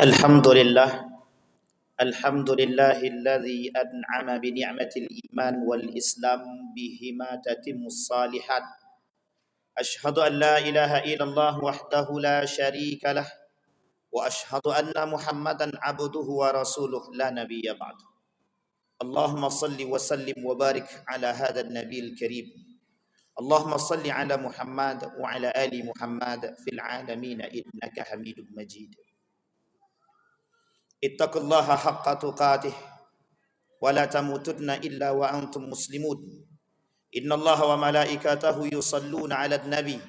الحمد لله الحمد لله الذي أنعم بنعمة الإيمان والإسلام بهما تتم الصالحات. أشهد أن لا إله إلا الله وحده لا شريك له وأشهد أن محمدا عبده ورسوله لا نبي بعد. اللهم صل وسلم وبارك على هذا النبي الكريم. اللهم صل على محمد وعلى آل محمد في العالمين إنك حميد مجيد. Ittaqullaha haqqa tuqatih wa la tamutunna illa wa antum muslimun. Innallaha wa malaikatahu yusalluna 'alan nabi.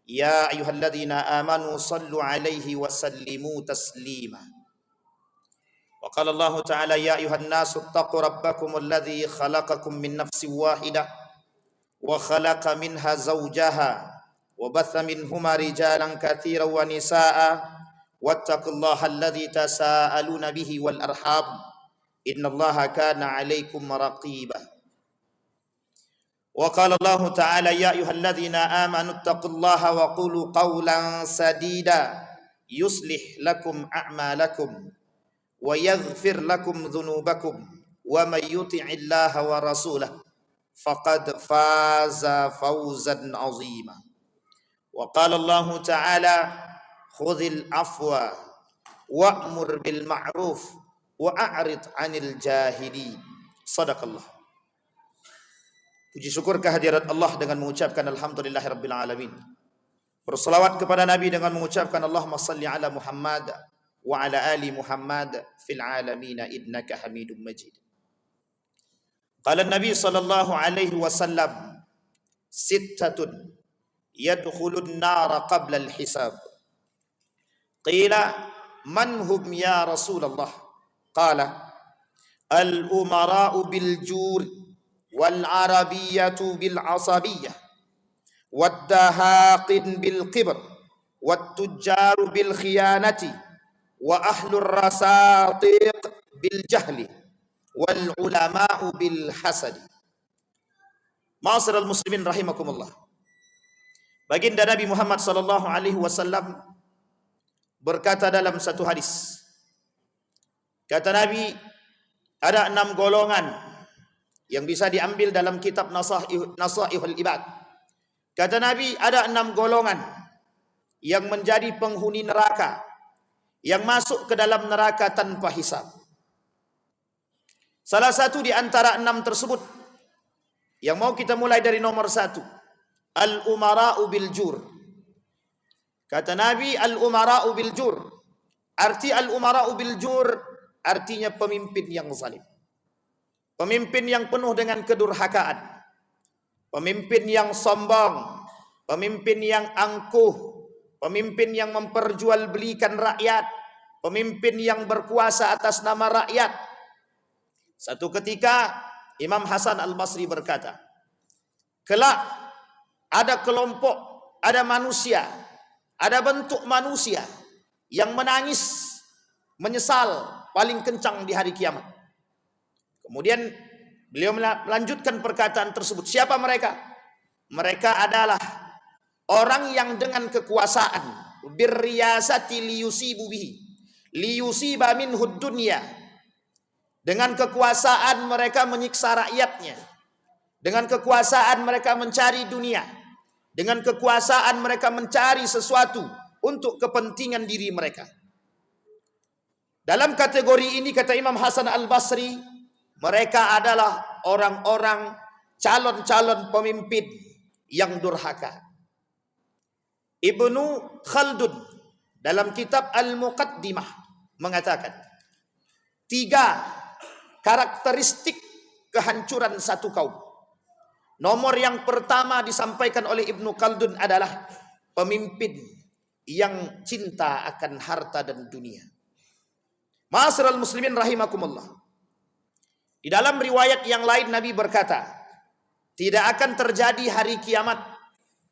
Ya ayyuhalladzina amanu sallu 'alaihi wa sallimu taslima. Wa qala Allah ta'ala ya ayyuhan nasu ittaqu rabbakumul ladzi khalaqakum min nafsin wahidah wa khalaqa minha zawjaha wa batha minhuma rijalan katsiran wa nisaa'a. Wattaqullaha alladzi tasaaluna bihi wal arham innallaha kana 'alaikum raqiba. Wa qala Allah ta'ala ya ayyuhalladzina amanu taqullaha wa qulu qawlan sadida yuslih lakum a'malakum wa yaghfir lakum dhunubakum wa may yuti'illaha wa rasulahu faqad faza fawzan 'azima. Wa qala Allah ta'ala khudhil afwa wa'mur bil ma'ruf wa a'rid 'anil jahilin. Sadaqallah. Puji syukur kehadirat Allah dengan mengucapkan alhamdulillahirabbil alamin. Berselawat kepada Nabi dengan mengucapkan Allahumma salli ala Muhammad wa ala ali Muhammad fil alamin innaka Hamidum Majid. Qala Nabi sallallahu alaihi wasallam sittatun yadkhulun nara qabla al-hisab. Qila man hum ya Rasulullah? Qala al-umara'u bil jur wal arabiyyatu bil asabiyyah wad dahaqin bil qibr wat tujjaru bil khiyanati wa ahlur rasatiq bil jahli wal ulama'u bil hasadi. Ma'asyiral muslimin rahimakumullah. Baginda Nabi Muhammad sallallahu alaihi wasallam berkata dalam satu hadis, kata Nabi, ada 6 golongan yang bisa diambil dalam kitab Nasaihul Ibad. Kata Nabi, ada 6 golongan yang menjadi penghuni neraka, yang masuk ke dalam neraka tanpa hisab. Salah satu di antara 6 tersebut yang mau kita mulai dari nomor 1, al-umara'u bil jur. Kata Nabi, al-umara'u bil jur. Arti al-umara'u bil jur artinya pemimpin yang zalim. Pemimpin yang penuh dengan kedurhakaan. Pemimpin yang sombong. Pemimpin yang angkuh. Pemimpin yang memperjualbelikan rakyat. Pemimpin yang berkuasa atas nama rakyat. Satu ketika Imam Hasan Al-Basri berkata, kelak ada kelompok, ada manusia, ada bentuk manusia yang menangis, menyesal paling kencang di hari kiamat. Kemudian beliau melanjutkan perkataan tersebut. Siapa mereka? Mereka adalah orang yang dengan kekuasaan, birriyasati liyusibu bihi, liyusiba minhud dunya. Dengan kekuasaan mereka menyiksa rakyatnya. Dengan kekuasaan mereka mencari dunia. Dengan kekuasaan mereka mencari sesuatu untuk kepentingan diri mereka. Dalam kategori ini kata Imam Hasan Al-Basri, mereka adalah orang-orang calon-calon pemimpin yang durhaka. Ibnu Khaldun dalam kitab Al-Muqaddimah mengatakan 3 karakteristik kehancuran satu kaum. Nomor yang pertama disampaikan oleh Ibnu Khaldun adalah pemimpin yang cinta akan harta dan dunia. Ma'asyiral muslimin rahimakumullah. Di dalam riwayat yang lain Nabi berkata, tidak akan terjadi hari kiamat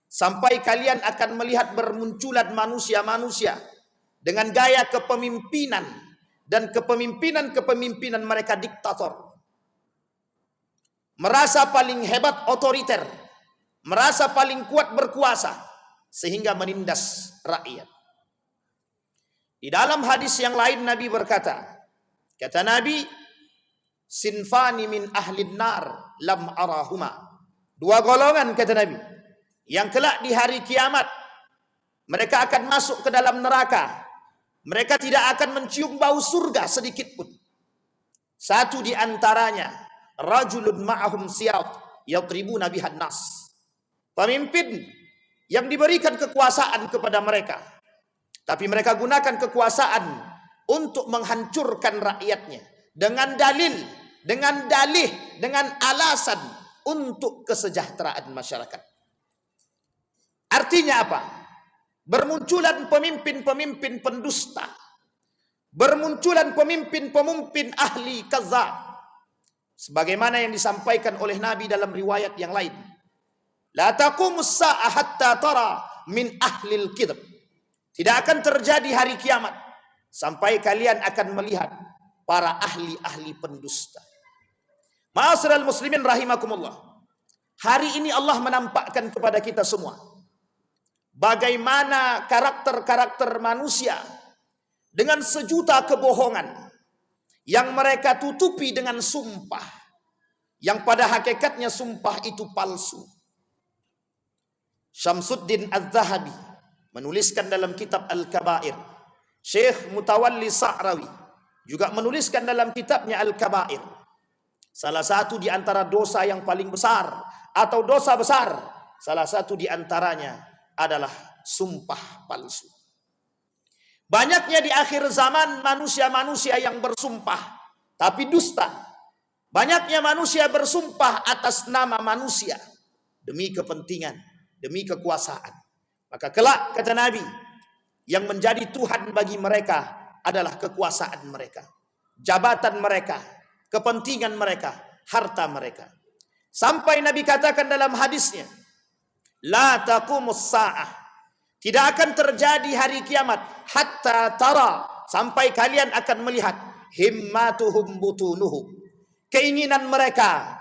sampai kalian akan melihat bermunculan manusia-manusia dengan gaya kepemimpinan dan kepemimpinan mereka diktator. Merasa paling hebat otoriter, merasa paling kuat berkuasa, sehingga menindas rakyat. Di dalam hadis yang lain Nabi berkata, kata Nabi, sinfani min ahlin nar lam arahuma. Dua golongan kata Nabi, yang kelak di hari kiamat mereka akan masuk ke dalam neraka. Mereka tidak akan mencium bau surga sedikit pun. Satu di antaranya, rajulun ma'ahum siyat yadribuna bihan nas. Pemimpin yang diberikan kekuasaan kepada mereka, tapi mereka gunakan kekuasaan untuk menghancurkan rakyatnya dengan dalil, dengan dalih, dengan alasan untuk kesejahteraan masyarakat. Artinya apa? Bermunculan pemimpin-pemimpin pendusta, bermunculan pemimpin-pemimpin ahli kadzdzab, sebagaimana yang disampaikan oleh Nabi dalam riwayat yang lain. La taqumus sa'ah hatta tara min ahlil kidb. Tidak akan terjadi hari kiamat sampai kalian akan melihat para ahli-ahli pendusta. Ma'asyiral muslimin rahimakumullah. Hari ini Allah menampakkan kepada kita semua bagaimana karakter-karakter manusia dengan sejuta kebohongan yang mereka tutupi dengan sumpah, yang pada hakikatnya sumpah itu palsu. Syamsuddin Az-Zahabi menuliskan dalam kitab Al-Kabair. Syekh Mutawalli Sa'rawi juga menuliskan dalam kitabnya Al-Kabair. Salah satu di antara dosa yang paling besar atau dosa besar, salah satu di antaranya adalah sumpah palsu. Banyaknya di akhir zaman manusia-manusia yang bersumpah tapi dusta. Banyaknya manusia bersumpah atas nama manusia demi kepentingan, demi kekuasaan. Maka kelak kata Nabi, yang menjadi Tuhan bagi mereka adalah kekuasaan mereka, jabatan mereka, kepentingan mereka, harta mereka. Sampai Nabi katakan dalam hadisnya, la taqumus sa'ah, tidak akan terjadi hari kiamat hatta tara, sampai kalian akan melihat himmatuhum butunuhum, keinginan mereka,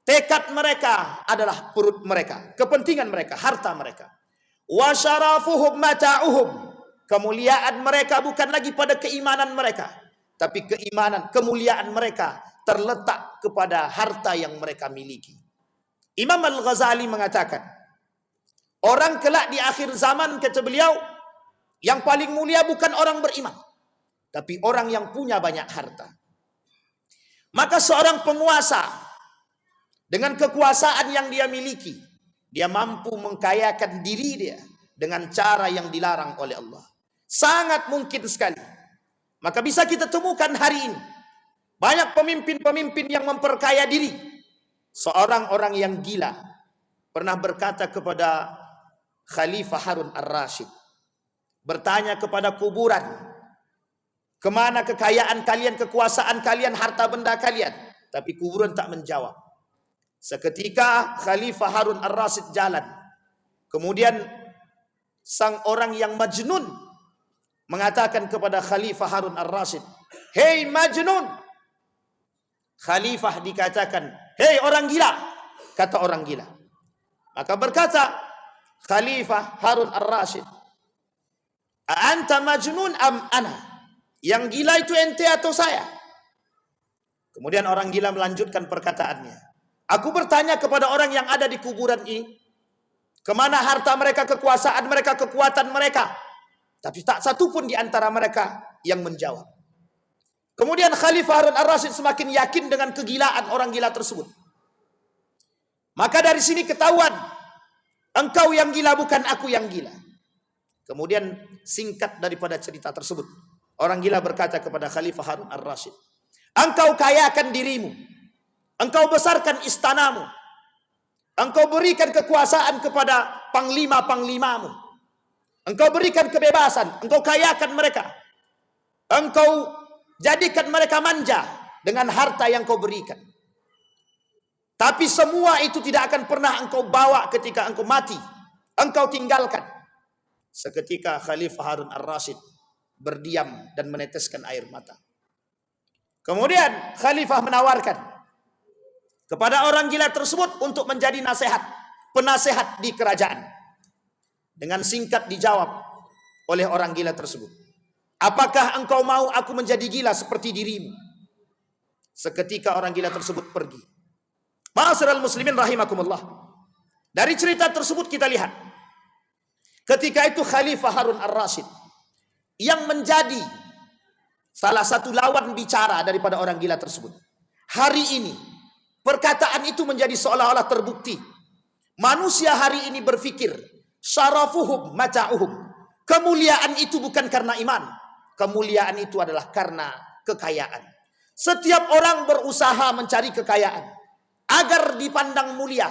tekad mereka adalah perut mereka, kepentingan mereka, harta mereka. Wa syarafuhum mata'uhum, kemuliaan mereka bukan lagi pada keimanan mereka, tapi keimanan, kemuliaan mereka terletak kepada harta yang mereka miliki. Imam Al-Ghazali mengatakan, orang kelak di akhir zaman, kata beliau, yang paling mulia bukan orang beriman, tapi orang yang punya banyak harta. Maka seorang penguasa dengan kekuasaan yang dia miliki, dia mampu mengkayakan diri dia dengan cara yang dilarang oleh Allah. Sangat mungkin sekali. Maka bisa kita temukan hari ini banyak pemimpin-pemimpin yang memperkaya diri. Seorang orang yang gila pernah berkata kepada Khalifah Harun Ar-Rasyid, bertanya kepada kuburan, kemana kekayaan kalian, kekuasaan kalian, harta benda kalian? Tapi kuburan tak menjawab. Seketika Khalifah Harun Ar-Rasyid jalan. Kemudian sang orang yang majnun mengatakan kepada Khalifah Harun Ar-Rasyid, "Hei majnun." Khalifah dikatakan, "Hei orang gila." Kata orang gila. Maka berkata Khalifah Harun Ar-Rasyid, "Anta majnun am ana?" Yang gila itu ente atau saya? Kemudian orang gila melanjutkan perkataannya, "Aku bertanya kepada orang yang ada di kuburan ini, kemana harta mereka, kekuasaan mereka, kekuatan mereka? Tapi tak satu pun di antara mereka yang menjawab." Kemudian Khalifah Harun Ar-Rasyid semakin yakin dengan kegilaan orang gila tersebut. Maka dari sini ketahuan, engkau yang gila, bukan aku yang gila. Kemudian singkat daripada cerita tersebut, orang gila berkata kepada Khalifah Harun Ar-Rasyid, "Engkau kayakan dirimu, engkau besarkan istanamu, engkau berikan kekuasaan kepada panglima-panglimamu, engkau berikan kebebasan, engkau kayakan mereka, engkau jadikan mereka manja dengan harta yang kau berikan. Tapi semua itu tidak akan pernah engkau bawa ketika engkau mati, engkau tinggalkan." Seketika Khalifah Harun Ar-Rasyid berdiam dan meneteskan air mata. Kemudian Khalifah menawarkan kepada orang gila tersebut untuk menjadi penasehat di kerajaan. Dengan singkat dijawab oleh orang gila tersebut, Apakah engkau mau aku menjadi gila seperti dirimu? Seketika orang gila tersebut pergi. Ma'asyiral muslimin rahimakumullah. Dari cerita tersebut kita lihat, ketika itu Khalifah Harun ar-Rasyid yang menjadi salah satu lawan bicara daripada orang gila tersebut. Hari ini perkataan itu menjadi seolah-olah terbukti. Manusia hari ini berpikir syarafuhum mata'uhum. Kemuliaan itu bukan karena iman. Kemuliaan itu adalah karena kekayaan. Setiap orang berusaha mencari kekayaan agar dipandang mulia.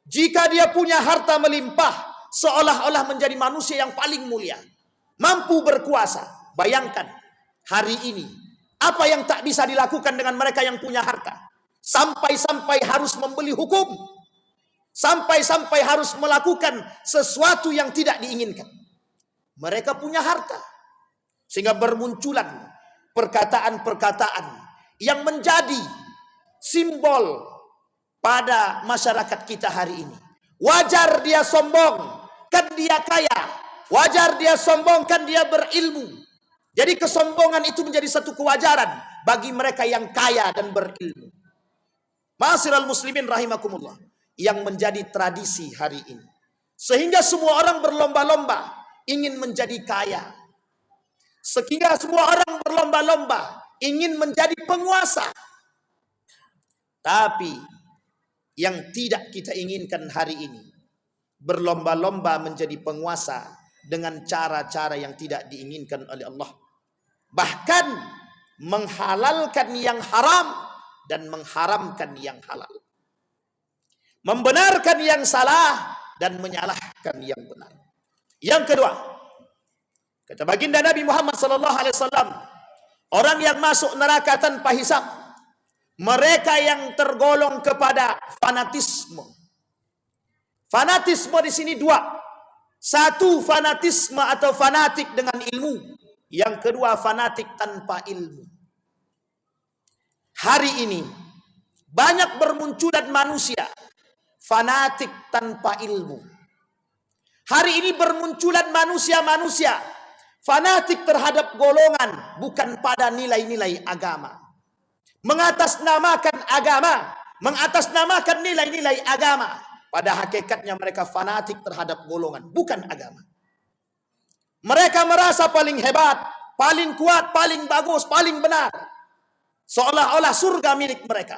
Jika dia punya harta melimpah, seolah-olah menjadi manusia yang paling mulia, mampu berkuasa. Bayangkan hari ini apa yang tak bisa dilakukan dengan mereka yang punya harta. Sampai-sampai harus membeli hukum, sampai-sampai harus melakukan sesuatu yang tidak diinginkan. Mereka punya harta, sehingga bermunculan perkataan-perkataan yang menjadi simbol pada masyarakat kita hari ini. Wajar dia sombong, kan dia kaya. Wajar dia sombong, kan dia berilmu. Jadi kesombongan itu menjadi satu kewajaran bagi mereka yang kaya dan berilmu. Ma'asyiral muslimin rahimakumullah, yang menjadi tradisi hari ini. Sehingga semua orang berlomba-lomba ingin menjadi kaya. Sehingga semua orang berlomba-lomba ingin menjadi penguasa. Tapi yang tidak kita inginkan hari ini, berlomba-lomba menjadi penguasa dengan cara-cara yang tidak diinginkan oleh Allah. Bahkan menghalalkan yang haram dan mengharamkan yang halal. Membenarkan yang salah dan menyalahkan yang benar. Yang kedua, kata baginda Nabi Muhammad SAW, orang yang masuk neraka tanpa hisab, mereka yang tergolong kepada fanatisme. Fanatisme di sini dua. Satu, fanatisme atau fanatik dengan ilmu. Yang kedua, fanatik tanpa ilmu. Hari ini banyak bermunculan manusia fanatik tanpa ilmu. Hari ini bermunculan manusia-manusia fanatik terhadap golongan, bukan pada nilai-nilai agama. Mengatasnamakan agama, mengatasnamakan nilai-nilai agama. Pada hakikatnya mereka fanatik terhadap golongan, bukan agama. Mereka merasa paling hebat, paling kuat, paling bagus, paling benar. Seolah-olah surga milik mereka.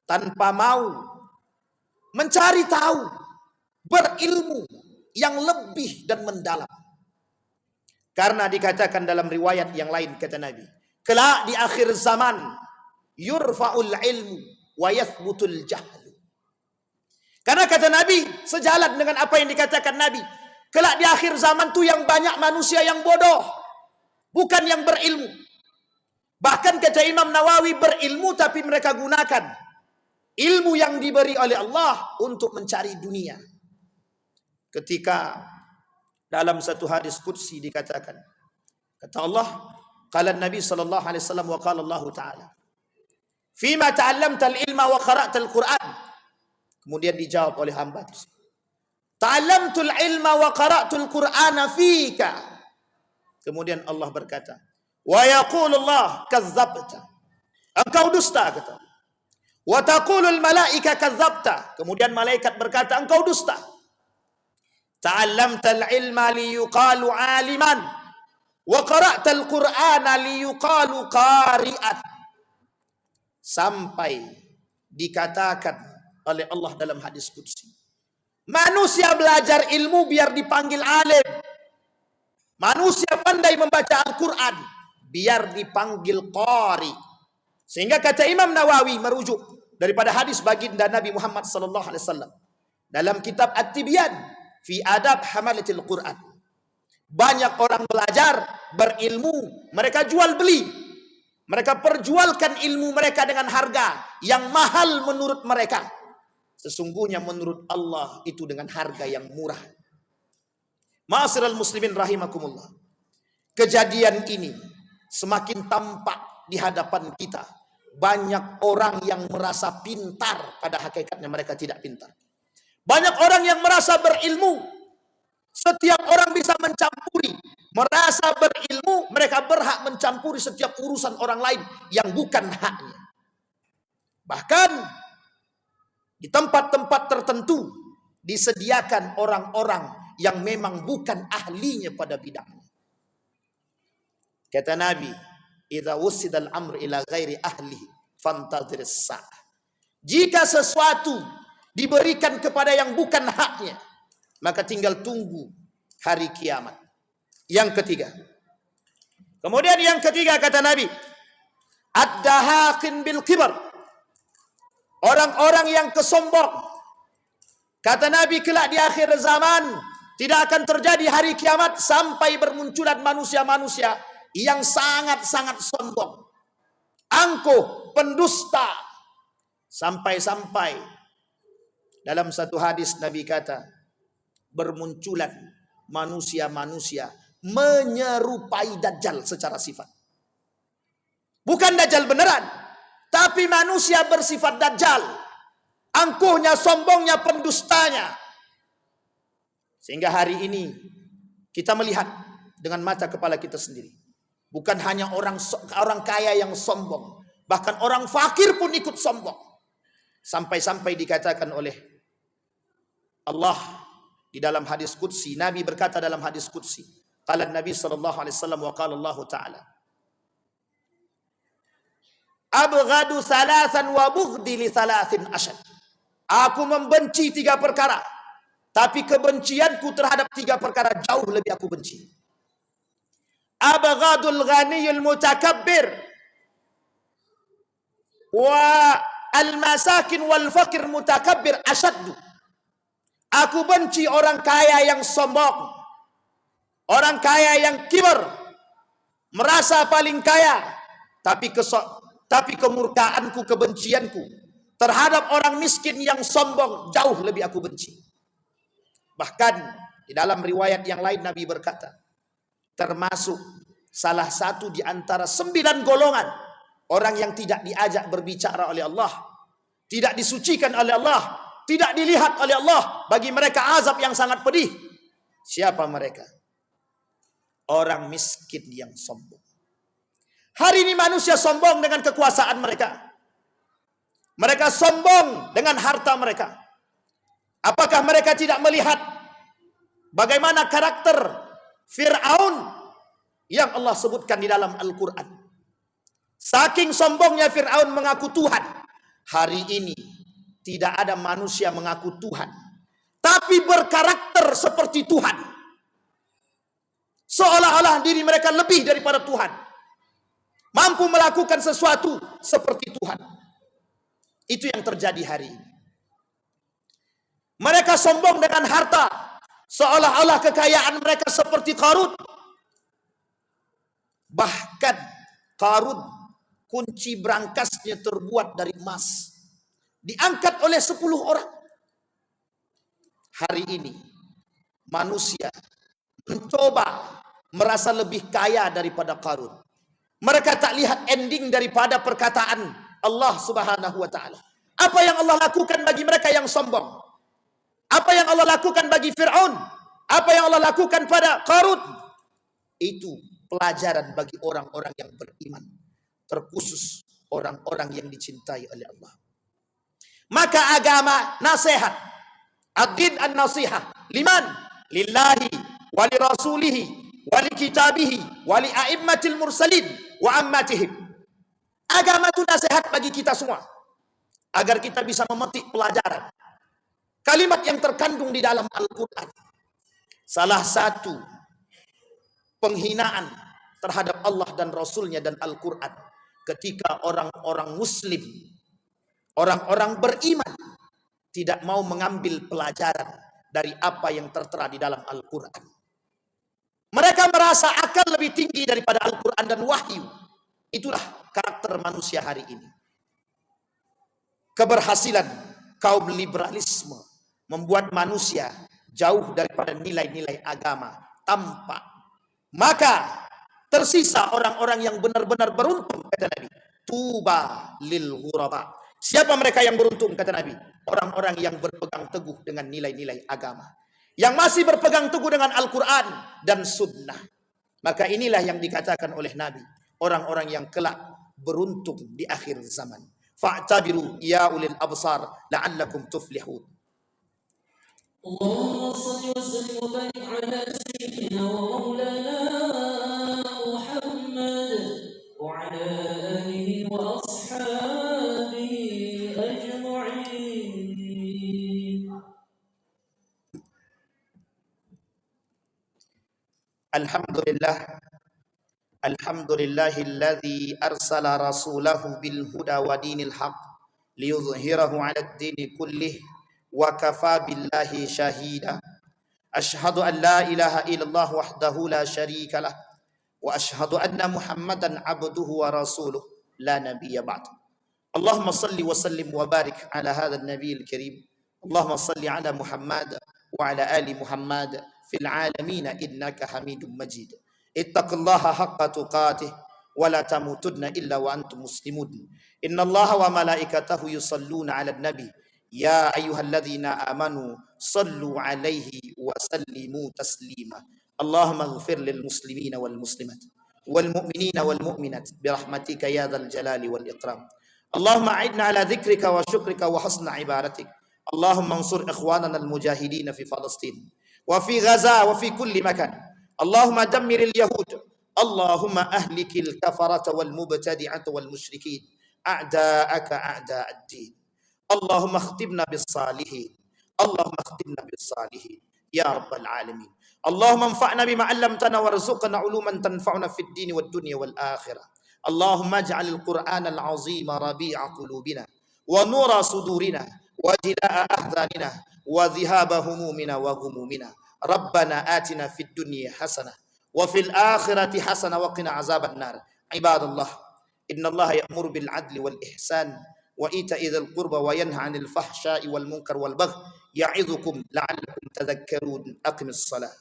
Tanpa mau mencari tahu, berilmu yang lebih dan mendalam. Karena dikatakan dalam riwayat yang lain, kata Nabi, kelak di akhir zaman yurfa'ul ilmu wa yathbutul jahlu. Karena kata Nabi, sejalan dengan apa yang dikatakan Nabi, kelak di akhir zaman itu yang banyak manusia yang bodoh, bukan yang berilmu. Bahkan kata Imam Nawawi, berilmu tapi mereka gunakan ilmu yang diberi oleh Allah untuk mencari dunia. Ketika dalam satu hadis qudsi dikatakan, kata Allah, qala Nabi sallallahu alaihi wasallam wa qala Allah taala, "Fima ta'allamta al-ilma wa qara'ta al-Qur'an." Kemudian dijawab oleh hamba tersebut, "Ta'allamtul ilma wa qara'tul Qur'ana fika." Kemudian Allah berkata, "Wa yaqulu Allah kazzabta." Engkau dusta, kata. "Wa taqulul malaika kazzabta." Kemudian malaikat berkata, engkau dusta. "Ta'allamtal ilma liyuqalu 'aliman wa qara'tal Qur'ana liyuqalu qari'an." Sampai dikatakan oleh Allah dalam hadis qudsi, manusia belajar ilmu biar dipanggil alim. Manusia pandai membaca Al-Quran biar dipanggil qari. Sehingga kata Imam Nawawi merujuk daripada hadis baginda Nabi Muhammad SAW dalam kitab At-Tibyan fi adab hamalatil Quran. Banyak orang belajar, berilmu, mereka jual beli. Mereka perjualkan ilmu mereka dengan harga yang mahal menurut mereka. Sesungguhnya menurut Allah itu dengan harga yang murah. Ma'asyiral muslimin rahimakumullah. Kejadian ini semakin tampak di hadapan kita. Banyak orang yang merasa pintar, pada hakikatnya mereka tidak pintar. Banyak orang yang merasa berilmu. Setiap orang bisa mencampuri merasa berilmu, mereka berhak mencampuri setiap urusan orang lain yang bukan haknya. Bahkan di tempat-tempat tertentu disediakan orang-orang yang memang bukan ahlinya pada bidangnya. Kata Nabi, "Idza wusidal amr ila ghairi ahlihi fantadhiris sa'ah." Jika sesuatu diberikan kepada yang bukan haknya, maka tinggal tunggu hari kiamat. Yang ketiga. Kemudian yang ketiga kata Nabi, ad-dahaqin bil kibar. Orang-orang yang kesombong. Kata Nabi, kelak di akhir zaman tidak akan terjadi hari kiamat sampai bermunculan manusia-manusia yang sangat-sangat sombong, angkuh, pendusta. Sampai-sampai dalam satu hadis Nabi kata, bermunculan manusia-manusia menyerupai Dajjal secara sifat. Bukan Dajjal beneran, tapi manusia bersifat Dajjal. Angkuhnya, sombongnya, pendustanya. Sehingga hari ini kita melihat dengan mata kepala kita sendiri. Bukan hanya orang kaya yang sombong, bahkan orang fakir pun ikut sombong. Sampai-sampai dikatakan oleh Allah di dalam hadis qudsi, Nabi berkata dalam hadis qudsi, qala Nabi sallallahu alaihi wasallam wa qala Allah taala, abghadu thalathan wa bughdi li thalathin ashad. Aku membenci 3 perkara, tapi kebencianku terhadap 3 perkara jauh lebih aku benci. Abghadul ghaniyul mutakabbir wa al-masakin wal fakir mutakabbir asyaddu. Aku benci orang kaya yang sombong, orang kaya yang kibar, merasa paling kaya, tapi kemurkaanku, kebencianku terhadap orang miskin yang sombong jauh lebih aku benci. Bahkan di dalam riwayat yang lain Nabi berkata, termasuk salah satu di antara 9 golongan orang yang tidak diajak berbicara oleh Allah, tidak disucikan oleh Allah, tidak dilihat oleh Allah, bagi mereka azab yang sangat pedih. Siapa mereka? Orang miskin yang sombong. Hari ini manusia sombong dengan kekuasaan mereka. Mereka sombong dengan harta mereka. Apakah mereka tidak melihat bagaimana karakter Fir'aun yang Allah sebutkan di dalam Al-Quran? Saking sombongnya Fir'aun mengaku Tuhan. Hari ini tidak ada manusia mengaku Tuhan, tapi berkarakter seperti Tuhan. Seolah-olah diri mereka lebih daripada Tuhan, mampu melakukan sesuatu seperti Tuhan. Itu yang terjadi hari ini. Mereka sombong dengan harta, seolah-olah kekayaan mereka seperti Qarun. Bahkan Qarun kunci berangkasnya terbuat dari emas, diangkat oleh 10 orang. Hari ini manusia mencoba merasa lebih kaya daripada Qarun. Mereka tak lihat ending daripada perkataan Allah subhanahu wa ta'ala. Apa yang Allah lakukan bagi mereka yang sombong? Apa yang Allah lakukan bagi Fir'aun? Apa yang Allah lakukan pada Qarun? Itu pelajaran bagi orang-orang yang beriman, terkhusus orang-orang yang dicintai oleh Allah. Maka agama nasihat, ad-din an-nasihah, liman? Lillahi wa li rasulihi wa li kitabihi wa li a'immatil mursalin wa ammatihim. Agama itu nasihat bagi kita semua, agar kita bisa memetik pelajaran. Kalimat yang terkandung di dalam Al-Quran. Salah satu penghinaan terhadap Allah dan Rasulnya dan Al-Quran, ketika orang-orang muslim, orang-orang beriman, tidak mau mengambil pelajaran dari apa yang tertera di dalam Al-Quran. Mereka merasa akal lebih tinggi daripada Al-Quran dan wahyu. Itulah karakter manusia hari ini. Keberhasilan kaum liberalisme membuat manusia jauh daripada nilai-nilai agama tampak. Maka tersisa orang-orang yang benar-benar beruntung, kata Nabi. Tuba lil ghuraba. Siapa mereka yang beruntung, kata Nabi? Orang-orang yang berpegang teguh dengan nilai-nilai agama, yang masih berpegang teguh dengan Al-Quran dan Sunnah. Maka inilah yang dikatakan oleh Nabi, orang-orang yang kelak beruntung di akhir zaman. Fa'tabiru ya ulil absar la'allakum tuflihun. اللهم صل وسلم وبارك على سيدنا ومولانا محمد وعلى آله وأصحابه أجمعين. الحمد لله الذي أرسل رسوله بالهدى ودين الحق ليظهره على الدين كله وكفى بالله شهيدا. أشهد أن لا إله إلا الله وحده لا شريك له وأشهد أن محمدا عبده ورسوله لا نبي بعد. اللهم صل وسلم وبارك على هذا النبي الكريم. اللهم صل على محمد وعلى آل محمد في العالمين إنك حميد مجيد. اتق الله حق تقاته ولا تموتن إلا وأنتم مسلمون. إن الله وملائكته يصلون على النبي يا أيها الذين آمنوا صلوا عليه وسلموا تسليما. اللهم اغفر للمسلمين والمسلمات والمؤمنين والمؤمنات برحمتك يا ذا الجلال والإكرام. اللهم أعنا على ذكرك وشكرك وحسن عبادتك. اللهم انصر إخواننا المجاهدين في فلسطين وفي غزة وفي كل مكان. اللهم دمر اليهود. اللهم أهلك الكفرة والمبتدعة والمشركين أعداءك أعداء الدين. اللهم اختمنا بالصالحين. اللهم اختمنا بالصالحين يا رب العالمين. اللهم انفعنا بما علمتنا وارزقنا علوما تنفعنا في الدين والدنيا والآخرة. اللهم اجعل القرآن العظيم ربيع قلوبنا ونور صدورنا وجلاء أحزاننا وذهاب همومنا وغمومنا. ربنا آتنا في الدنيا حسنة وفي الآخرة حسنة وقنا عذاب النار. عباد الله، إن الله يأمر بالعدل والإحسان وإيتاء ذي القربى وينهى عن الفحشاء والمنكر والبغي يعظكم لعلكم تذكرون. أقم الصلاة.